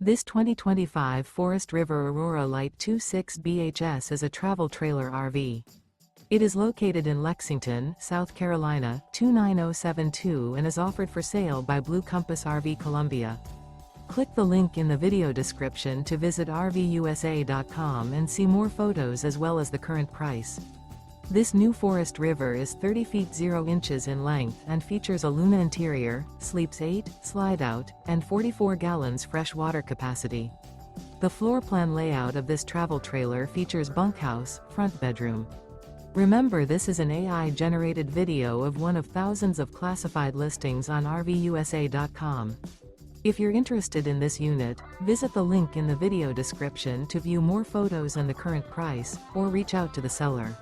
This 2025 Forest River Aurora Light 26 BHS is a travel trailer RV. It is located in Lexington, South Carolina, 29072 and is offered for sale by Blue Compass RV Columbia. Click the link in the video description to visit RVUSA.com and see more photos as well as the current price. This new Forest River is 30 feet 0 inches in length and features a Luna interior, sleeps 8, Slideout, and 44 gallons fresh water capacity. The floor plan layout of this travel trailer features bunkhouse, front bedroom. Remember, this is an AI-generated video of one of thousands of classified listings on RVUSA.com. If you're interested in this unit, visit the link in the video description to view more photos and the current price, or reach out to the seller.